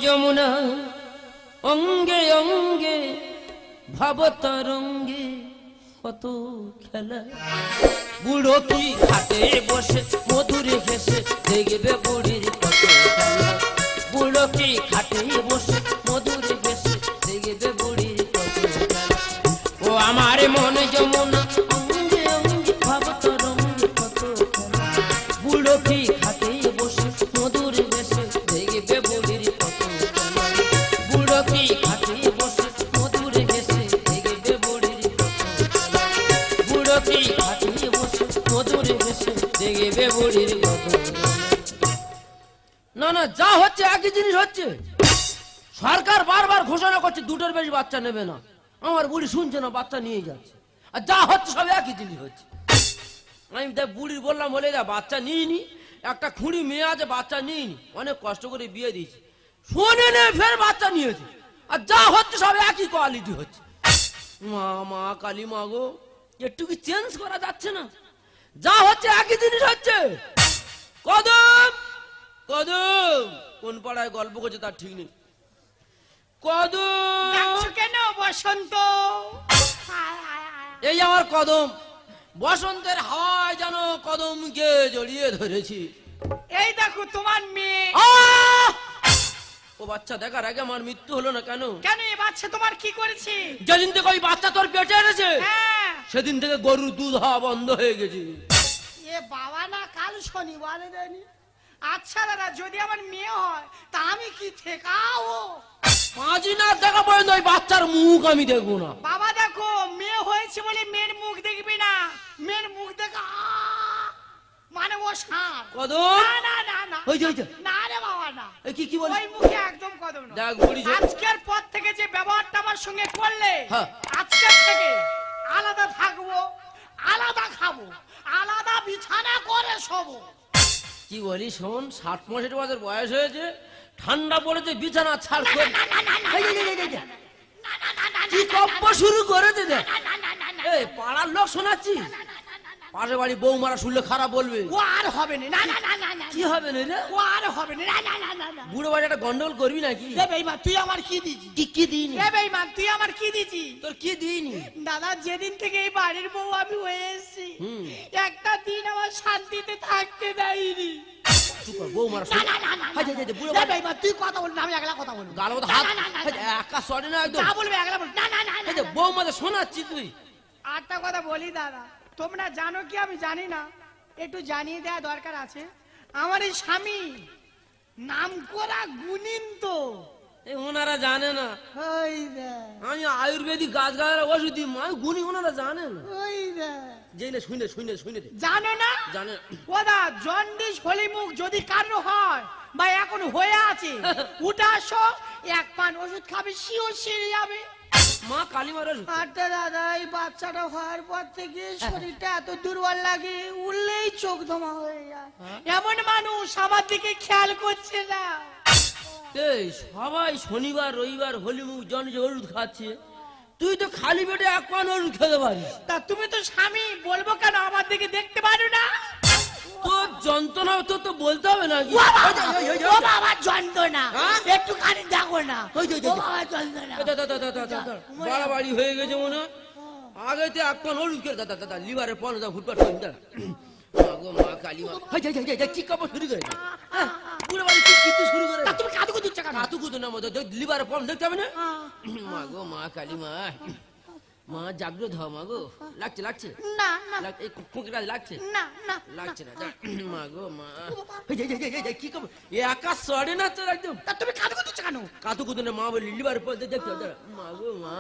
যমুনা অঙ্গে অঙ্গে ভাবতরঙ্গে কত খেলা। বুড়ো কি ঘাটে বসে মধুরে হেসে দেখবে বুড়ির কত খেলা। বুড়ো কি ঘাটে বসে মধুরে হেসে দেখবে বুড়ির কত খেলা। ও আমার মন যমুনা অঙ্গে অঙ্গে ভাবতরঙ্গে কত খেলা। বুড়ো কি ঘাটে বসে মধুরে হেসে দেখবে বুড়ির কত খেলা। বুড়ো কি ঘাটে বসে মধুরে হেসে দেখবে বুড়ির কত খেলা। বুড়ো কি ঘাটে বসে মধুরে হেসে দেখবে বুড়ির কত খেলা। না না, যা হচ্ছে একই জিনিস হচ্ছে। সরকার বারবার ঘোষণা করছে দুটোর বেশি বাচ্চা নেবে না। আমার বুড়ি শুনছে না, বাচ্চা নিয়ে যাচ্ছে। আর যা হচ্ছে সব একই জিনিস হচ্ছে। আমি বুড়ির বললাম বলে যা বাচ্চা নিইনি, একটা খুঁড়ি মেয়ে আছে বাচ্চা নিইনি, অনেক কষ্ট করে বিয়ে দিয়েছি, শোনে নে ফের বাচ্চা নিয়েছে। আর যা হচ্ছে সব একই কোয়ালিটি হচ্ছে। মা মা কালী মা গো, একটু কি চেঞ্জ করা যাচ্ছে না? যা হচ্ছে একই জিনিস হচ্ছে। কদম কদম কোন পাড়ায় গল্প করছে তার ঠিক নেই। কদম কেন বসন্ত? এই আমার কদম, বসন্তের হাওয়ায় যেন কদমকে জড়িয়ে ধরেছি। এই দেখো তোমার মেয়ে। ও বাচ্চা দেখার আগে আমার মৃত্যু হলো না কেন? কেন এই বাচ্চা তোমার কি করেছে? যেদিন থেকে ওই বাচ্চা তোর পেটে এনেছে সেদিন থেকে গরুর দুধ হওয়া বন্ধ হয়ে গেছে। এ বাবা না, কাল শনিবারে দেয়নি। আচ্ছা দাদা, যদি আমার মেয়ে হয় তা আমি কি ঠেকাবো? 5 না দেখা পর্যন্ত ওই বাচ্চার মুখ আমি দেখবো না। বাবা দেখো, মেয়ে হয়েছে বলে মেয়ের মুখ দেখবি না। মেয়ের মুখ দেখা মানে ও সাপ। কদম না না না না, ওই যে না রে বাবা না, এই কি বলি ওই মুখে একদম কদম না। দেখ বুড়ি, আজকের পর থেকে যে ব্যবহারটা আমার সঙ্গে করলে, হ্যাঁ, আজকের থেকে আলাদা থাকবো, আলাদা খাবো, আলাদা বিছানা করে শোবো। কি বলি শোন, 60-65 বছর বয়স হয়েছে, ঠান্ডা পড়েছে, বিছানা ছাড় করে কি কপ্প শুরু করেছে। এই পাড়ার লোক শোনাচ্ছি, পাশের বাড়ি বৌমারা শুনলে খারাপ বলবে। ও আর হবে না, না না না না। কি হবে না রে? ও আর হবে না, না না না না। বুড়ো বাড়ি একটা গন্ডগোল করবি নাকি? এ বেঈমান, তুই আমার কি দিছি? কি দিইনি? এ বেঈমান, তুই আমার কি দিছি? তোর কি দিইনি? দাদা, যেদিন থেকে এই বাড়ির বউ আমি হয়ে এসেছি, একটা দিন আমার শান্তিতে থাকতে দেয়নি। চুপ কর, বৌমারা শুনলে। বুড়ো বাড়ি তুই কথা বল না, আমি একলা কথা বলবো। গাল মতো হাত একা সরে না একদম। যা বলবি একলা বল। না না না না, বৌমাদের শোনাচ্ছি তুই। আরেকটা কথা বলি দাদা, তোমরা জানো কি আমি জানি না, একটু জানিয়ে দেওয়া দরকার আছে। আমার এই স্বামী নাম করা গুণিন তো। এই ওনারা জানে না ওই দে, আমি আয়ুর্বেদিক গাছ গাছের ওষুধ দিই, মা গুণী ওনারা জানে না। ওই দে, জেনে শুনে শুনে শুনে জানে না, জানে। ওদা জন্ডিস হলি মুখ যদি কারো হয় বা এখন হয়ে আছে, উঠে আসো, 1 পান ওষুধ খাবে, শিও সেরে যাবে। মা কালীমার আচ্ছা দাদা, এই বাচ্চাটা হওয়ার পর থেকে শরীরটা এত দুর্বল লাগে, উঠলেই চোখ ধোমা হয়ে যায়। এমন মানুষ আমার দিকে খেয়াল করছে না। এই সবাই শনিবার রবিবার হলি মুখ জন্ডিস ওষুধ খাচ্ছে, তুই তো খালি পেটে 1 পান ওষুধ খেতে পারিস। তা তুমি তো স্বামী, বলবো কেন, আমার দিকে দেখতে পারো না? তোর যন্ত্রণা তোর তো বলতে হবে না। ও বাবা যন্ত্রণা, একটুখানি দেখো না। ও বাবা যন্ত্রণা, বাড়াবাড়ি হয়ে গেছে মনে হয়। আগে তো 1 পান ওষুধ খেয়ে দাদা লিভারের পন হুটপাট করে দাঁড়া। মা কালী মা কি কাপড় শুরু করে পুরো বাড়ি কি শুরু করে। তুমি কাতুকু দিচ্ছ কেন? কাতুকু তো না মতো লিভারের পন দেখতে হবে না। মা গো মা কালী মা, মা জাগ্রত হও মা গো। লাগছে লাগছে না না, এই খুঁকিটা লাগছে না না, লাগছে না। মা গো মা, কি খবর? একা সরে না তোর একদম। তা তুমি কাতুকু দিচ্ছ কেন? কাতুকু তো না, মা বলি লিভার পর দেখতে হবে। মা গো মা,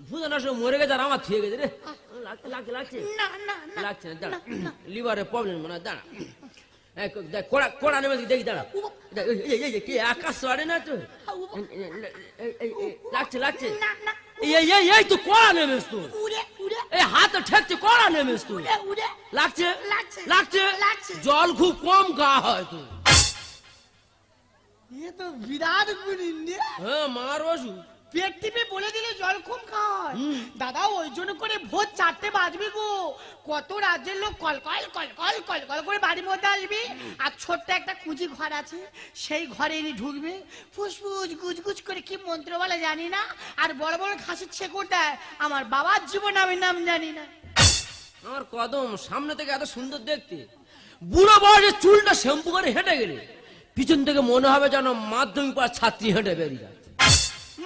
ভুজানা সব মরে গেছে আর আমার থুয়ে গেছে রে। লাগছে লাগছে লাগছে না না না, লাগছে না, দাঁড়া। লিভারের প্রবলেম মানে দাঁড়া। কোড়া কোড়া নেমে দেখি, দাঁড়া। কি একা সরে না তো? লাগছে লাগছে। না না, এই তো কোড়া নেমেস তো, উড়ে উড়ে, এই হাত ঠেকছে, কোড়া নেমেস তো। উড়ে উড়ে লাগছে লাগছে লাগছে লাগছে। জল খুব কম গা হয় তো। এ তো বিরাট গুণী রে। হ্যাঁ মার ওষুধ। পেট টিপে বলে দিলে জল কম খায় দাদা, ওই জন্য করে ভোর 4টে বাজবে গো। কত রাজ্যের লোক call call call call call call করে বাড়ির মধ্যে আসবে, আর ছোট্ট একটা কুঁজি ঘর আছে, সেই ঘরে এনে ঢুকবে, ফুসফুস গুজগুজ করে কি মন্ত্র বলে জানি না, আর বড় বড় খাসির ছেকর দেয়। আমার বাবার জীবন আমি নাম জানি না। আমার কদম সামনে থেকে এত সুন্দর দেখতে, বুড়ো বয়সে চুলটা শ্যাম্পু করে হেঁটে গেলে পিছন থেকে মনে হবে যেন মাধ্যমিক পাস ছাত্রী হেঁটে বেরিয়ে যাচ্ছে।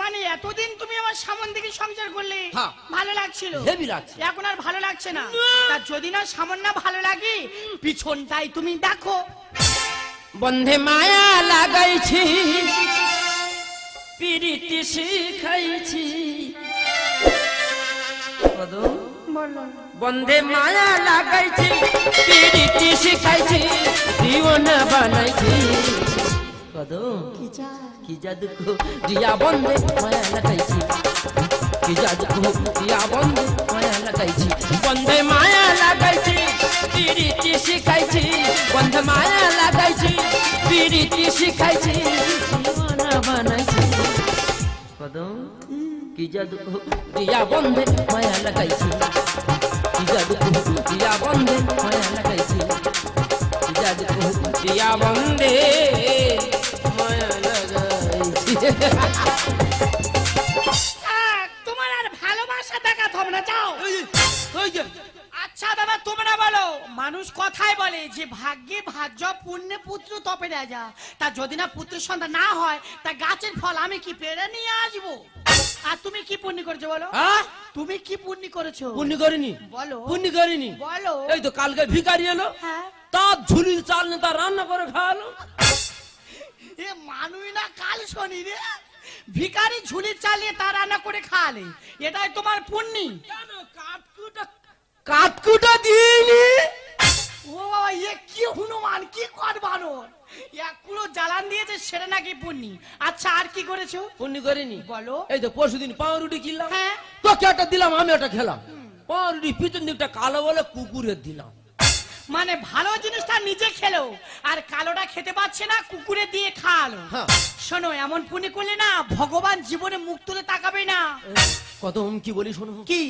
মানে এতদিন তুমি আমার সামন থেকে সংসার করলে হ্যাঁ। ভালো লাগছিল, হেভি লাগছে। এখন আর ভালো লাগছে না। তা যদি না সামন না ভালো লাগে, পিছনটাই তুমি দেখো। বন্ধে মায়া লাগাইছি, পিরিতি শিখাইছি। কদম বন্ধে মায়া লাগাইছি, পিরিতি শিখাইছি, দিওয়ানা বানাইছি। কদম কি জাদু দিয়া বন্ধে মায়া লাগাইছি, কি জাদু দিয়া বন্ধে মায়া লাগাইছি। বন্ধে মায়া লাগাইছি, পিরিতি শিখাইছি, বন্ধে মায়া লাগাইছি, পিরিতি শিখাইছি, দিওয়ানা বানাইছি। কদম কি জাদু দিয়া বন্ধে মায়া লাগাইছি, কি জাদু দিয়া বন্ধে মায়া লাগাইছি, কি জাদু দিয়া বন্ধে মায়া লাগাইছি। তোমার আর ভালোবাসা দেখাতে হবে না, যাও। আচ্ছা দাদা, তোমরা বলো, মানুষ কথায় বলে যে ভাগ্যে ভাজ্য পুণ্যে পুত্র তপে রাজা। তা যদি না পুত্র সন্তান না হয়, তা গাছের ফল আমি কি পেড়ে নিয়ে আসবো? আর তুমি কি পুণ্য করেছো বলো? তুমি কি পুণ্য করেছো? পুণ্য করিনি। বলো। পুণ্য করিনি। বলো। এই তো কালকে ভিখারি এলো, হ্যাঁ। তার ঝুলির চাল নিয়ে তার রান্না করে খাওয়ালো। এ মানুষ না কাল শনি রে, ভিখারি ঝুলি চালিয়ে তার রান্না করে খাওয়ালে, এটাই তোমার পুণ্য। কাটকুটা দিইনি। ও বাবা, এ কি হনুমান, কি কর বানর, এক কুলো জ্বালান দিয়েছে, সেটা নাকি পুণ্য। আচ্ছা আর কি করেছো? পুণ্য করিনি। বলো। এই তো পরশুদিন পাউরুটি কিনলাম, হ্যাঁ। তোকে একটা দিলাম, আমি একটা খেলাম। পাউরুটি পিছন দিকটা কালো বলে কুকুরের দিলাম। মানে ভালো জিনিসটা নিজে খেলো, আর কালোটা খেতে পাচ্ছে না, কুকুরে দিয়ে খাওয়ালো। হ্যাঁ। শোনো, এমন পুণ্য করলে না ভগবান জীবনে মুখ তুলে তাকাবে না। কদম কি বলি শোনো। কি?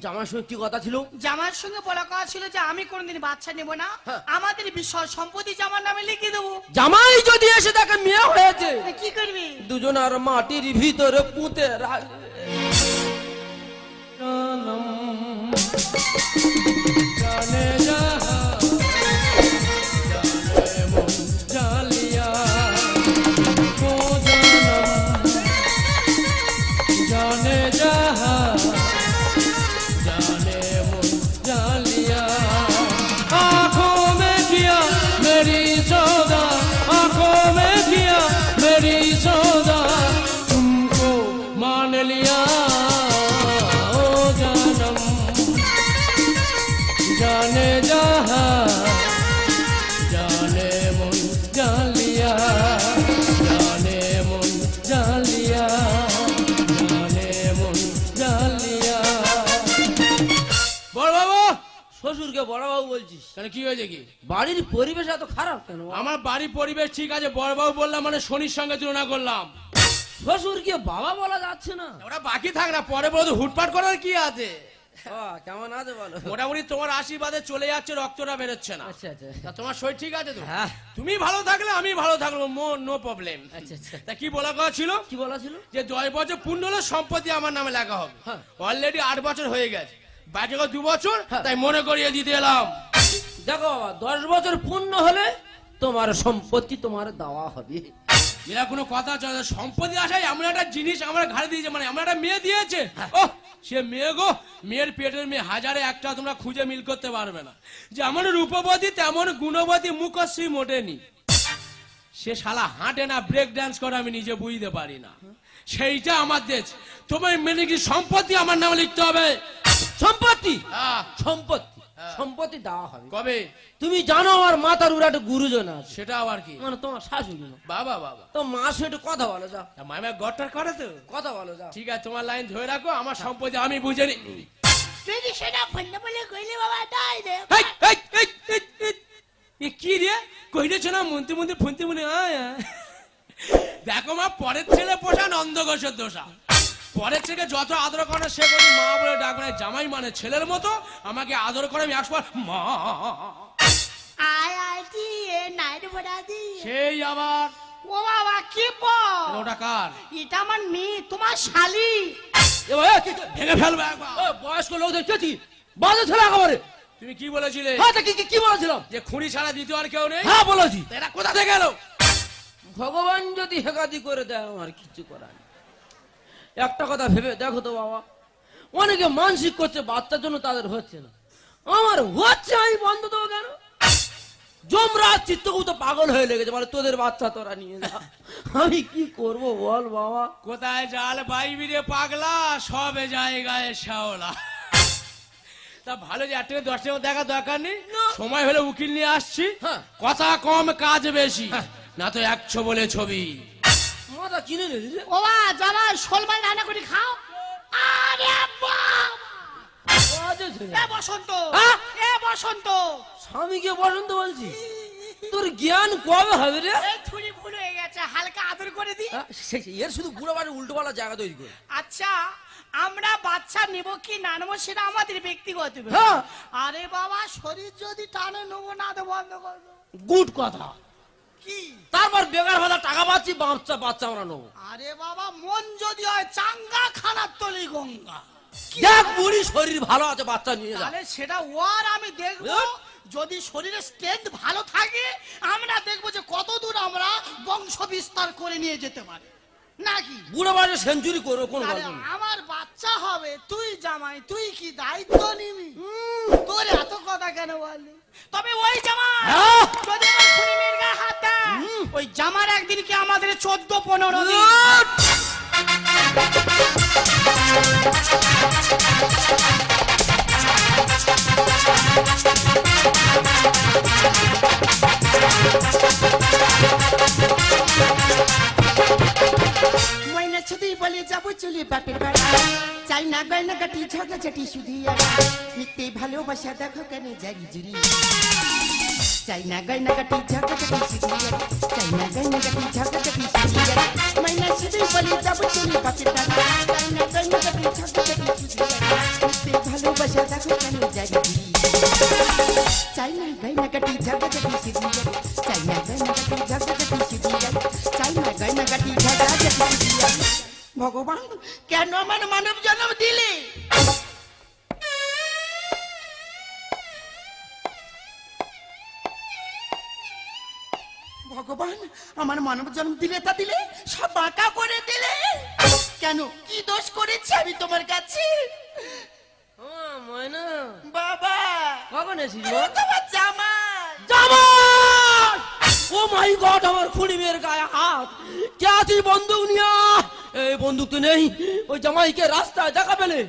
জামার সঙ্গে কি কথা ছিল? জামার সঙ্গে বলা কথা ছিল যে আমি কোনদিন বাচ্চা নেব না, হ্যাঁ। আমাদের বিষয় সম্পত্তি জামার নামে লিখে দেবো। জামাই যদি এসে দেখে মেয়ে হয়েছে, কি করবি? দুজন আর মাটির ভিতরে পুঁতে রাখবে। জানে যাহা জানে মন জালিয়া, ও জানম জানে যাহা জানে মন জালিয়া। आँखों में किया मेरी सौदा, आँखों में किया मेरी सौदा, तुमको मान लिया ओ जानम जाने जहाँ जाने मन जान लिया, जाने मन जान लिया, जाने मन जान लिया। বড় বাবু, শ্বশুরকে বড় বাবু বলছিস কেন, কি হয়েছে কি? বাড়ির পরিবেশ এত খারাপ কেন? আমার বাড়ির পরিবেশ ঠিক আছে, বড়বাবু বললাম মানে শনির সঙ্গে তুলনা করলাম। শ্বশুরকে বাবা বলা যাচ্ছে না। ওরা বাকি থাক না, পরে বলতো হুটপাট করার কি আছে? কেমন আছে বলো? মোটামুটি তোমার আশীর্বাদে চলে যাচ্ছে, রক্তটা বেরোচ্ছে না। আচ্ছা আচ্ছা। তা তোমার শরীর ঠিক আছে তো? হ্যাঁ। তুমি ভালো থাকলে আমি ভালো থাকবো, নো প্রবলেম। আচ্ছা আচ্ছা। তা কি বলা কথা ছিল? কি বলা ছিল? যে 10 বছর পূর্ণ হলে সম্পত্তি আমার নামে লেখা হবে। হ্যাঁ। অলরেডি 8 বছর হয়ে গেছে, বাকি 2 বছর, হ্যাঁ। তাই মনে করিয়ে দিতে এলাম। দেখো 10 বছর পূর্ণ হলে তোমার সম্পত্তি তোমার দেওয়া হবে। এরা কোনো কথা চলে? সম্পত্তি আসায় এমন একটা জিনিস আমার ঘাড়ে দিয়েছে, মানে এমন একটা মেয়ে দিয়েছে। ও সে মেয়ে গো, মেয়ের পেটের মেয়ে, হাজারে একটা তোমরা খুঁজে মিল করতে পারবে না। যেমন রূপবতী তেমন গুণবতী, মুখশ্রী মোটেনি। সে শালা হাঁটে না, ব্রেক ডান্স করে, আমি নিজে বুঝতে পারি না। সেইটা আমার দেশ। তোমার মেনে কি সম্পত্তি আমার নামে লিখতে হবে? সম্পত্তি? হ্যাঁ। সম্পত্তি সম্পত্তি দেওয়া হবে। কবে? তুমি জানো আমার মাথার উপরে একটা গুরুজন আছে। সেটা আবার কি? মানে তোমার শাশুড়ি না? বাবা বাবা। তো মা সে একটু কথা বলো যাও। তা মামা গট্টার করে তো? কথা বলো যাও। ঠিক আছে, তোমার লাইন ধরে রাখো, আমার সম্পত্তি আমি বুঝে নি। তুই সেটা ফন্ডা বলে কইলে বাবা দাই দে। কি রে কইলেছ না, মন্ত্রী মন্ত্রী ফন্তি মনে আয় দেখো মা, পরের ছেলে পোষা নন্দঘোষের দোষা। পরের ছেলেকে যত আদর করে সে করি মা বলে ডাকবে, জামাই মানে ছেলের মতো আমাকে আদর করে আমি 100 মা। আয় আয় দি এ নাইট বড়া দি। সেই আবার ও বাবা কি বল? ওটা কার? এটা আমার মেয়ে, তোমার শালি। এ ভাই কি ভেঙে ফেলবে একবার। ও বয়স্ক লোকদের কেছি বাজে ছেলে একেবারে। তুমি কি বলেছিলে? হ্যাঁ তা কি বলেছিলাম? যে খুঁড়ি ছাড়া দ্বিতীয় আর কেউ নেই। হ্যাঁ বলেছি। তো এরা কোথা থেকে এলো? ভগবান যদি হেকাদি করে দেয় আমার কিছু করার নেই। একটা কথা ভেবে দেখো তো বাবা, অনেকে মানসিক করছে বাচ্চার জন্য, তাদের হচ্ছে না, আমার হচ্ছে, আমি বন্ধ দেবো কেন? যমরাজ চিত্তগুপ্ত পাগল হয়ে লেগেছে, বলে তোদের বাচ্চা তোরা নিয়ে যা। আমি কি করব বল বাবা? কোথায় জাল বাইবি রে পাগলা, সবে জায়গায় শাওলা। তা ভালো যে 8 থেকে 10 টাকা দেখা দরকার নেই, সময় হলে উকিল নিয়ে আসছি। হ্যাঁ। কথা কম কাজ বেশি, না তো 100 বলে ছবি। মাথা কিনে নিলি রে? ও বা জামা শোলমাই রান্না করে খাও। আরে বাবা বাজে ছেলে। এ বসন্ত, হ্যাঁ? এ বসন্ত, স্বামীকে বসন্ত বলছি? তোর জ্ঞান কবে হবে রে? এই থুড়ি ভুল হয়ে গেছে, হালকা আদর করে দি। হ্যাঁ, এর শুধু বুড়ো বাড়ি উল্টো পাল্টা জায়গা তৈরি করে। আচ্ছা আমরা বাচ্চা নেব কি না নেবো সেটা আমাদের ব্যক্তিগত ব্যাপার। হ্যাঁ। আরে বাবা শরীর যদি টানে নেবো না তো বন্ধ করে দেবো। গুড কথা। কি? তারপর বেকার ভাতা টাকা পাচ্ছি, বাচ্চা আমরা নেবো। আরে বাবা মন যদি হয় চাঙ্গা খানার তলি গঙ্গা। দেখ বুড়ি শরীর ভালো আছে, বাচ্চা নিয়ে যা। তাহলে সেটা ওর আমি দেখবো। যদি শরীরের স্ট্রেংথ ভালো থাকে আমরা দেখবো যে কত দূর আমরা বংশ বিস্তার করে নিয়ে যেতে পারি নাকি। বুড়ো বাড়ি সেঞ্চুরি করো কোন তাহলে গল্প নেই। আমার বাচ্চা হবে, তুই জামাই, তুই কি দায়িত্ব নিবি? তোর এত কথা কেন বললি? তবে ওই জামাই হ্যাঁ। যদি আমার খুনি মেয়ের গায়ে হাত দেয়, ওই জামার একদিন কি আমাদের 14-15 দিন। ময়না ছুটি বলে যাবো চলে বাপের বাড়ি, চাই না গয়না কাটি ঝগড়াঝাটি শুধু মিথ্যে ভালোবাসা দেখো কেন জারি জুরি। চাই না গয়না কাটি ঝগড়াঝাটি শুধু, চাই না গয়না কাটি ঝগড়াঝাটি শুধু। ময়না ছুটি বলে যাবো চলে বাপের বাড়ি, চাই না গয়না কাটি ঝগড়াঝাটি শুধু, মিথ্যে ভালোবাসা দেখো কেন জারি জুরি। চাই না গয়না কাটি ঝগড়াঝাটি শুধু, চাই না গয়না কাটি ঝগড়াঝাটি শুধু, চাই না গয়না কাটি ঝগড়াঝাটি শুধু। ভগবান কেন আমার মানব জন্ম দিলে? ভগবান আমার মানব জন্ম দিলে তা দিলে সব বাঁকা করে দিলে কেন? কি দোষ করেছি আমি তোমার কাছে? ময়না বাবা কখন এসিস? তোমার জামাই। জামাই! ও মাই গড, আমার খুনি মেয়ের গায়ে হাত। কে আছিস? বন্দুক নিয়ে। এই বন্দুক তো নেই। ওই জামাইকে রাস্তায় দেখা পেলে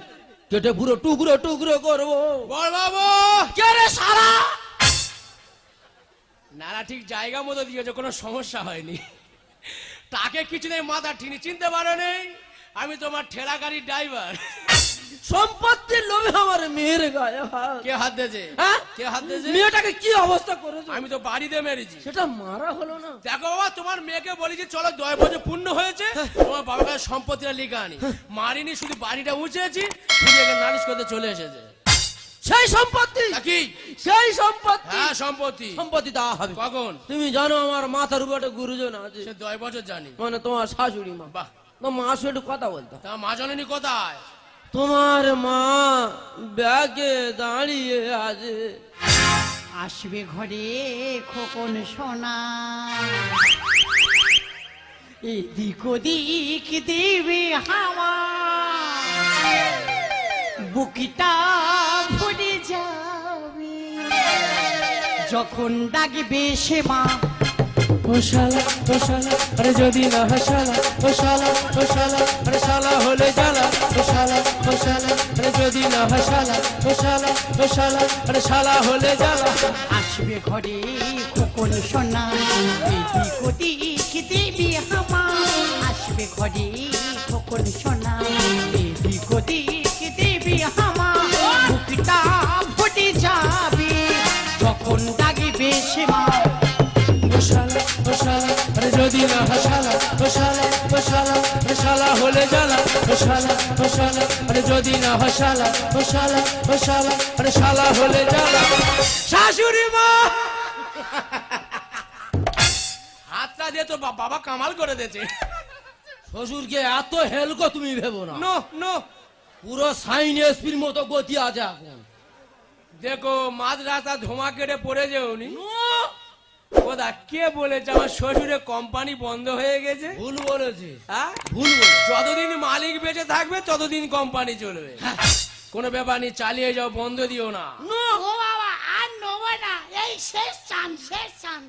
কেটে পুরো টুকরো টুকরো করবো। বল বাবু। কে রে সারা? নারা ঠিক জায়গা মতো দিয়েছে, কোনো সমস্যা হয়নি। তাকে কিছু নেই, মাথা ঠিনি চিনতে পারো নেই, আমি তোমার ঠেলা গাড়ির ড্রাইভার। সম্পত্তির লোভে আমার মেয়ের গায়ে হাত। কে হাত দিয়েছে? হ্যাঁ? কে হাত দিয়েছে? মেয়েটাকে কি অবস্থা করেছো? আমি তো বাড়িতে মেরেছি। সেটা মারা হলো না? দেখো বাবা, তোমার মেয়েকে বলেছি চলো 10 বছর পূর্ণ হয়েছে, তোমার বাবার কাছে সম্পত্তিটা লিখে আনি। মারিনি, শুধু বাড়িটা উঠেছি, শুধু নালিশ করতে চলে এসেছে। সেই সম্পত্তি? কি? সেই সম্পত্তি? হ্যাঁ সম্পত্তি। সম্পত্তি দেওয়া হবে। কখন? তুমি জানো আমার মাথার উপরে একটা গুরুজন আছে, সে 10 বছর জানি। মানে তোমার শাশুড়ি মা। বাহ, তো মা আসলে একটু কথা বলতো। তা মা জননী কোথায়? তোমার মা ব্যাগে দাঁড়িয়ে আছে। আসবে ঘরে খোকন সোনা, এদিক ওদিক দেবে হাওয়া, বুকটা ভরে যাবে যখন ডাকবে সে মা। ও শালা, ও শালা, আরে যদি না হাসালা, ও শালা, ও শালা, আরে শালা হলে জ্বালা, ও শালা, ও শালা, আরে যদি না হাসালা, ও শালা, ও শালা, আরে শালা হলে জ্বালা। আসবে ঘরে খোকন সোনা, এদিক ওদিক দেবে হাওয়া, আসবে ঘরে খোকন সোনা, এদিক ওদিক দেবে হাওয়া, বুকটা ফুটে যাবে যখন ডাকবে সে মা। ও শালা, ও শালা, আরে যদি যদি না হয় শালা ও শালা ও শালা ও শালা হলে জ্বালা ও শালা ও শালা আরে যদি না হয় শালা ও শালা ও শালা আরে শালা হলে জ্বালা শাশুড়ি মা হাতটা দিয়ে তো বাবা কামাল করে দিয়েছে শ্বশুরকে এত হেলকো তুমি ভেবো না, নো নো পুরো সাইন এসপির মতো গতি আছে এখন। দেখো মাঝ রাস্তা ধোঁয়া কেটে পড়ে যাওনি ওদা কে বলেছে আমার শ্বশুরের কোম্পানি বন্ধ হয়ে গেছে? ভুল বলেছে, হ্যাঁ ভুল বলে। যতদিন মালিক বেঁচে থাকবে ততদিন কোম্পানি চলবে। কোনো ব্যাপার নেই, চালিয়ে যাও, বন্ধ দিও না। ও বাবা আর নেবো না, এই শেষ চান্স, শেষ চান্স।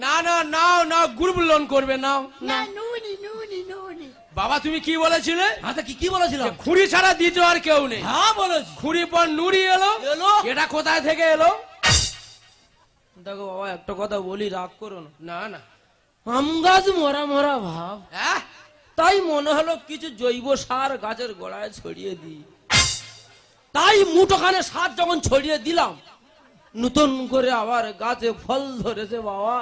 না না নাও নাও, গ্রুপ লোন করবে, নাও না নাও। নুনি নুনি নুনি। বাবা তুমি কি বলেছিলে? হাতে কি বলেছিলাম? খুঁড়ি ছাড়া দ্বিতীয় আর কেউ নেই। হ্যাঁ বলেছি। খুঁড়ি পর নুড়ি এলো। এলো? এটা কোথায় থেকে এলো? দেখো বাবা একটা কথা বলি, রাগ করো না। না না, আম গাছ মরা মরা ভাব, হ্যাঁ তাই মনে হলো কিছু জৈব সার গাছের গোড়ায় ছড়িয়ে দিই। তাই মুঠোখানে সার যখন ছড়িয়ে দিলাম, নতুন করে আবার গাছে ফল ধরেছে বাবা।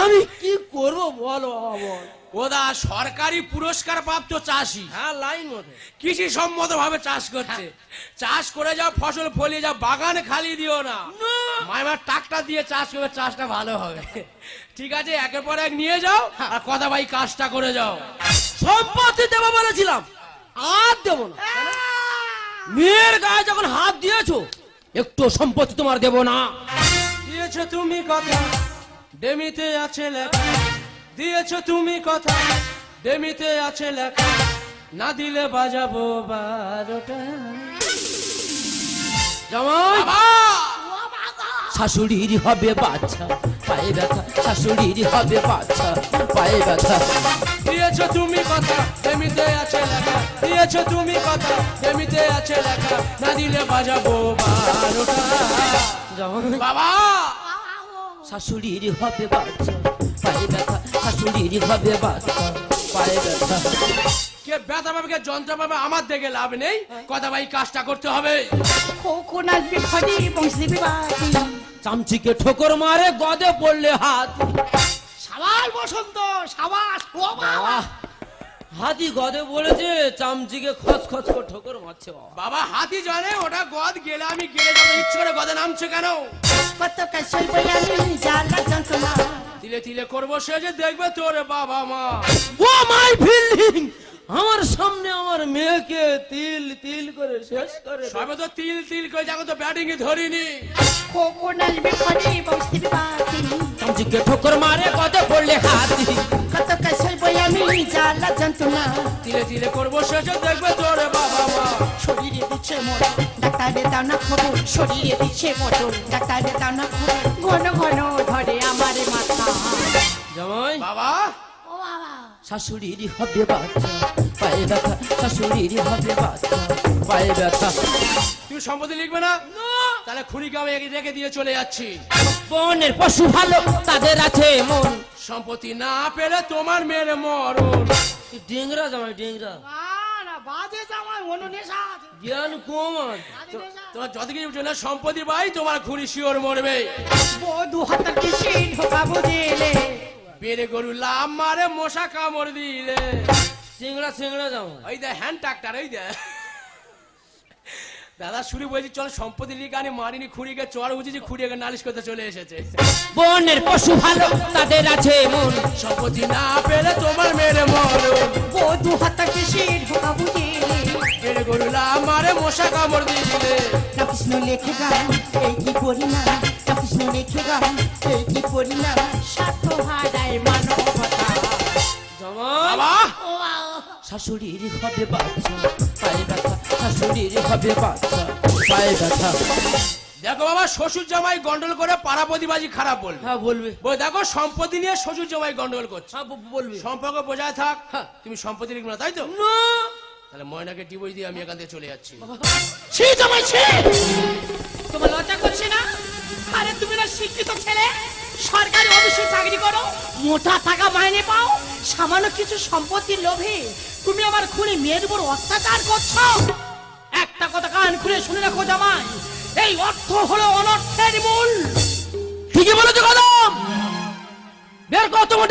আমি কি করবো বল বাবা বল। ওদা সরকারি পুরস্কার প্রাপ্ত চাষি, হ্যাঁ লাইন মতো। কৃষি সম্মত ভাবে চাষ করছে। চাষ করে যাও, ফসল ফলিয়ে যাও, বাগান খালি দিও না। মাইমার ট্রাক্টর দিয়ে চাষ করবে, চাষটা ভালো হবে। ঠিক আছে, একের পর এক নিয়ে যাও আর কথা ভাই কাজটা করে যাও। সম্পত্তি দেবো বলেছিলাম, আর দেবো না। মেয়ের গায়ে যখন হাত দিয়েছো, একটু সম্পত্তি তোমার দেবো না। দিয়েছো তুমি কথা, ডেমিতে আছে লেখা। দিয়েছো তুমি কথা, ডেমিতে আছে লেখা। না দিলে বাজাবো 12টা। জামাই ও বাবা শাশুড়ির হবে বাচ্চা, পায়ে ব্যথা। শাশুড়ির হবে বাচ্চা, পায়ে ব্যথা। দিয়েছো তুমি কথা, ডেমিতে আছে লেখা। দিয়েছো তুমি কথা, ডেমিতে আছে লেখা। না দিলে বাজাবো 12টা। জামাই বাবা শাশুড়ির হবে বাচ্চা, পায়ে ব্যথা। শাশুড়ির হবে বাচ্চা, পায়ে ব্যথা। কে ব্যথা পাবে কে যন্ত্র পাবে, আমার দেখে লাভ নেই। কথা ভাই কাজটা করতে হবে। কখন আসবে খনি বংশী বিবাদী। চামচিকে ঠোকর মারে, গদে পড়লে হাত। সাবাস বসন্ত সাবাস। ও বাবা হাতি গদে পড়েছে, চামচিকে খচ খচ করে ঠোকর মারছে বাবা। বাবা হাতি জানে ওটা গদ গেলে আমি গেলে যাবো, ইচ্ছে করে গদে নামছে কেন? কত কাশই বলে আমি জ্বালা যন্ত্রণা। তিলে তিলে করবো, সে যে দেখবে তোর বাবা মা। ও মাই ফিল্ডিং, আমার সামনে আমার মেয়েকে তিল তিল করে শেষ করে দেবে। সবে তো তিল তিল করে যাবো, তো ব্যাটিং এ ধরিনি। কখন আসবে খনি বংশী বিবাদী। চামচিকে ঠোকর মারে, গদে পড়লে হাতি। কত কাশই বলে আমি জ্বালা যন্ত্রণা। তিলে তিলে করবো, সে যে দেখবে তোর বাবা মা। শরীরে দিচ্ছে মোটর, ডাক্তারে দাও না খবর। শরীরে দিচ্ছে মোটর, ডাক্তারে দাও না খবর। ঘন ঘন ধরে আমার মাথা। জামাই বাবা ও বাবা শাশুড়ির হবে বাচ্চা, পায়ে ব্যথা। শাশুড়ির হবে বাচ্চা, পায়ে ব্যথা। তুমি সম্পত্তি লিখবে না? তাহলে খুনিকে আমি রেখে দিয়ে চলে যাচ্ছি। বনের পশু ভালো, তাদের আছে মন। সম্পত্তি না পেলে তোমার মেয়ের মরণ। ডেংরা জামাই, ডেংরা। না বাজে জামাই অন্য নেশা আছে। জ্ঞান কম আছে। বাজে নেশা। তোমার যত কিছু জন্য সম্পত্তি পাই, তোমার খুনি শিওর মরবে। বধু হাতের কিসি ঢোকা বুঝিলে। বেড়ে গরু লাভ মারে, মশা কামড় দিলে। সিংড়া সিংড়া জামাই। ওই দে হ্যান্ড ট্রাক্টর, ওই দে। দাদা শুরু বলছি চল সম্পত্তি লিখে আনি, মারিনি খুঁড়িকে চড় বুঝেছি, খুঁড়িকে নালিশ করতে চলে এসেছে। বনের পশু ভালো, তাদের আছে মন। সম্পত্তি না পেলে তোমার মেয়ের মরণ। বধু হাতের কিসি ঢোকা বুঝিলে। বেড়ে গরু লাভ মারে, মশা কামড় দিলে। কৃষ্ণ লেখে গান এই কি করি না। কৃষ্ণ লেখে গান এই কি করি না। স্বার্থ হারায় মানবতা। জামাই বাবা ও বাবা শাশুড়ির হবে বাচ্চা, পায়ে ব্যথা। শাশুড়ির হবে বাচ্চা, পায়ে ব্যথা। দেখো বাবা, শ্বশুর জামাই গন্ডল করে পাড়া প্রতিবাজি খারাপ বলবে। হ্যাঁ বলবে, দেখো সম্পত্তি নিয়ে শ্বশুর জামাই গন্ডল করছে, হ্যাঁ বলবে। সম্পর্ক বজায় থাক। হ্যাঁ। তুমি সম্পত্তি লিখবে না, তাই তো? না তাহলে ময়নাকে ডিভোর্স দিয়ে আমি এখান থেকে চলে যাচ্ছি। ছি জামাই ছি। তোমার লজ্জা করছে না? আরে তুমি না শিক্ষিত ছেলে, সরকারি অফিসে চাকরি করো, মোটা টাকা মাইনে পাও, সামান্য কিছু সম্পত্তির লোভে তুমি আমার খুনি মেয়ের উপর অত্যাচার করছো। একটা কথা কান খুলে শুনে রাখো জামাই, এই অর্থ হলো অনর্থের মূল। ঠিকই বলেছো কদম। বের কর তোমার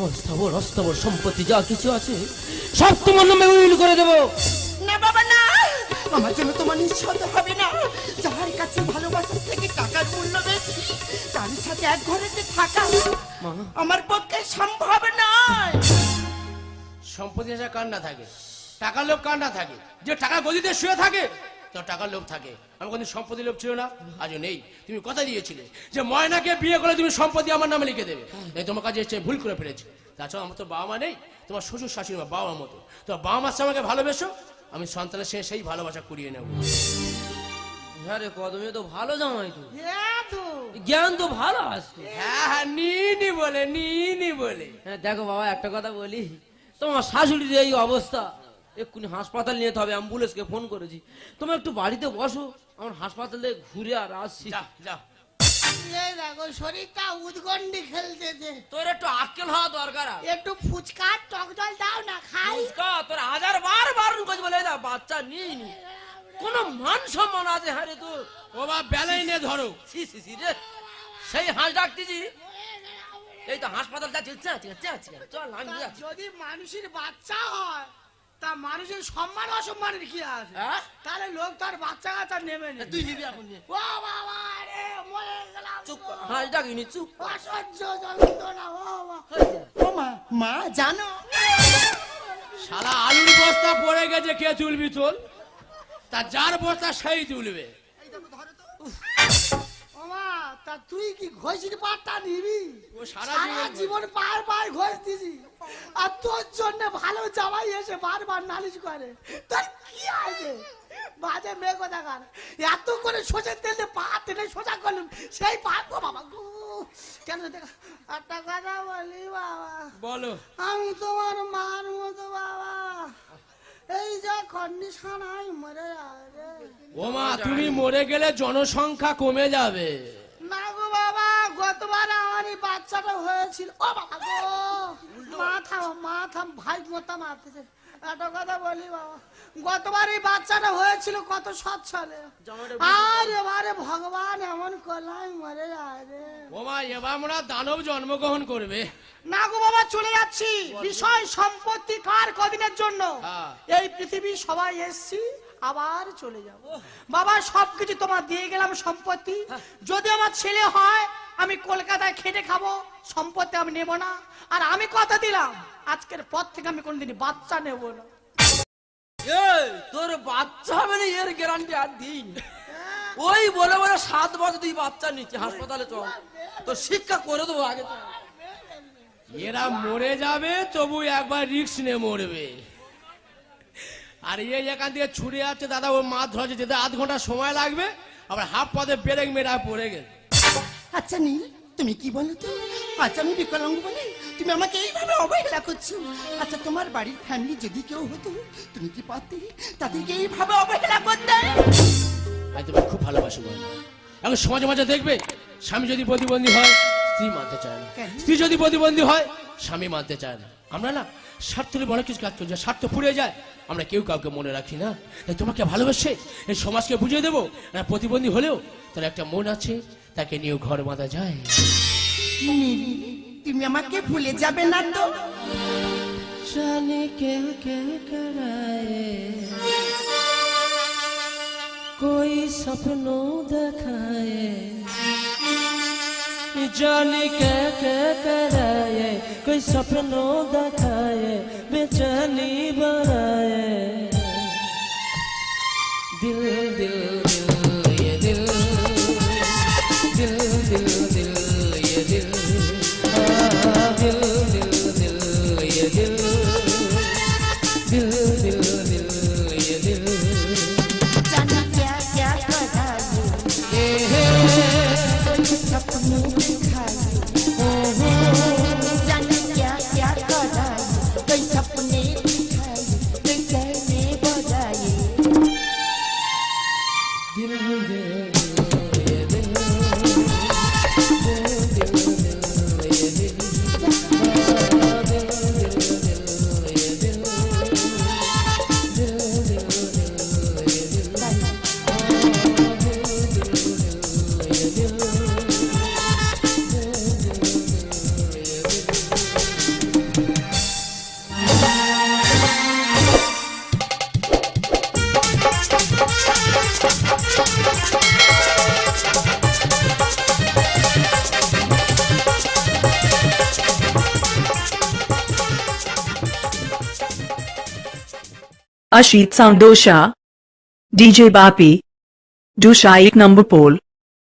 অস্থাবর অস্থাবর সম্পত্তি যা কিছু আছে সব তোমার নামে উইল করে দেবো। না বাবা না, আমার জন্য তোমার নিঃসন্দ হবে না। যার কাছে ভালোবাসার থেকে টাকার মূল্য বেশি, তার সাথে এক ঘরেতে থাকা মা, আমার পক্ষে সম্ভব নয়। সম্পত্তি আসা কার না থাকে, টাকার লোভ কার না থাকে? যে টাকা গদিতে শুয়ে থাকে তো টাকার লোভ থাকে। আমি কোনদিন সম্পত্তি লোভ ছিল না, আজও নেই। তুমি কথা দিয়েছিলে যে ময়নাকে বিয়ে করে তুমি সম্পত্তি আমার নামে লিখে দেবে, তাই তোমার কাছে এসে ভুল করে ফেলেছি। তাছাড়া আমার তো বাবা মা নেই, তোমার শ্বশুর শাশুড়ি মা বাবার মতো। তোমার বাবা মার সাথে আমাকে ভালোবেসো, আমি সন্তানের সে সেই ভালোবাসা কুড়িয়ে নেব। হ্যাঁ রে কদমে তো ভালো জামাই, তো হ্যাঁ তো জ্ঞান তো ভালো আসতো। হ্যাঁ হ্যাঁ, নিনি বলে নিনি বলে। হ্যাঁ দেখো বাবা, একটা কথা বলি, তোমার শাশুড়ির এই অবস্থা, এক্ষুনি হাসপাতাল নিয়ে যেতে হবে। অ্যাম্বুলেন্সকে ফোন করেছি, তুমি একটু বাড়িতে বসো, আমার হাসপাতালে ঘুরে আর আসছি। যা যা। এই দেখো শরীরটা উদ্গন্ডি খেলতেছে, তোর একটু আক্কেল হওয়া দরকার। একটু ফুচকা টক জল দাও না খাই। তোর 1000 বার বারণ করছি, বলে না বাচ্চা নিই নি, কোন মান সম্মান আছে? হ্যাঁ রে তোর ও বা বেলাই নিয়ে ধরো। সি সি সি রে, সেই হাঁস ডাকতেছি, এই তো হাসপাতাল যাচ্ছি। চল আমি যাচ্ছি। যদি মানুষের বাচ্চা হয় তা মানুষের সম্মান অসম্মানের কি আছে? হ্যাঁ? তাহলে লোক তার বাচ্চা কাচ্চা নেবে না। তুই নিবি এখন নিয়ে। ও বাবা রে, মরে গেলাম। চুপ কর, হাঁস ডাকিনি, চুপ। অসহ্য যন্ত্রণা, ও বাবা। ও মা, মা জানো শালা আলুর বস্তা পড়ে গেছে, কে তুলবি তোল? তা যার বস্তা সেই তুলবে। ও মা, তা তুই কি ঘষির পাটটা নিবি? ও সারা সারা জীবন পার পার ঘষ দিছি, আর তোর জন্য ভালো জামাই এসে বারবার নালিশ করে। তোর কি আছে? বাজে মেয়ে কোথাকার, এত করে সোজা তেলে পা টেনে সোজা করলাম, সেই পা গো বাবা গো। কেন দেখা একটা কথা বলি বাবা, বলো। আমি তোমার মার মতো বাবা, এই যে কন্ডিশন আমি মরে যাবে। ও মা, তুমি মরে গেলে জনসংখ্যা কমে যাবে। না গো বাবা, গতবার আমার এই বাচ্চাটা হয়েছিল। ও বাবা গো, মাথা ভাই মতো মারতেছে। একটা কথা বলি বাবা, গতবার এই বাচ্চাটা হয়েছিল কত সৎ সালে, আর এবারে ভগবান এমন করলাম মরে যাবে। ও মা, এবার আমরা দানব জন্মগ্রহণ করবে। না গো বাবা, চলে যাচ্ছি। বিষয় সম্পত্তি কার কদিনের জন্য? হ্যাঁ। এই পৃথিবী সবাই এসছি, আবার চলে যাব। বাবা সবকিছু তোমার দিয়ে গেলাম সম্পত্তি, যদি আমার ছেলে হয় আমি কলকাতায় খেটে খাবো, সম্পত্তি আমি নেব না। আর আমি কথা দিলাম আজকের পর থেকে আমি কোনদিন বাচ্চা নেব না। তোর বাচ্চা হবে না এর গ্যারান্টি আর দিন। ওই বলে বলে 7 বছর তুই বাচ্চা নিচ্ছি, হাসপাতালে চল, তোর শিক্ষা করে দেবো আগে। এরা মরে যাবে তবু একবার রিস্ক নিয়ে মরবে। আর এই এখান থেকে ছুটে যাচ্ছে দাদা, ওর মা ধরে যেতে 8 ঘন্টা সময় লাগবে, আবার হাফ পথে ব্রেক মেরা পড়ে গেছে। আচ্ছা নি, তুমি কি বলো তো? আচ্ছা আমি বিকলাঙ্গ বলে তুমি আমাকে এইভাবে অবহেলা করছো? আচ্ছা তোমার বাড়ির ফ্যামিলি যদি কেউ হতো, তুমি কি পারতে তাদেরকে এইভাবে অবহেলা করতে? আমি তোমাকে খুব ভালোবাসি বল। এখন সমাজে মাঝে দেখবে, স্বামী যদি প্রতিবন্ধী হয় স্ত্রী মানতে চায় না, স্ত্রী যদি প্রতিবন্ধী হয় স্বামী মানতে চায় না। আমরা না স্বার্থে বড় কিছু কাজ করি, স্বার্থ ফুরিয়ে যায়, আমরা কেউ কাউকে মনে রাখি না। তাই তোমাকে ভালোবাসে এই সমাজকে বুঝিয়ে দেবো, প্রতিবন্ধী হলেও তার একটা মন আছে, তাকে নিয়েও ঘর বাঁধা যায়। তুমি আমাকে ভুলে যাবে না তো? जाने क्या क्या कराए, कोई सपनों दिखाए, जाने क्या क्या कराए, कोई सपनों दिखाए, बेचैनी बनाए। दिल दिल दिल ये दिल, दिल दिल दिल ये दिल, दिल दिल दिल ये दिल, दिल दिल दिल ये दिल। जाने क्या क्या कराए, सपनों दिखाए, जाने क्या क्या कराए, कोई सपने Ashit Sound Dosha, DJ Bapi, Dosha 1 number pole.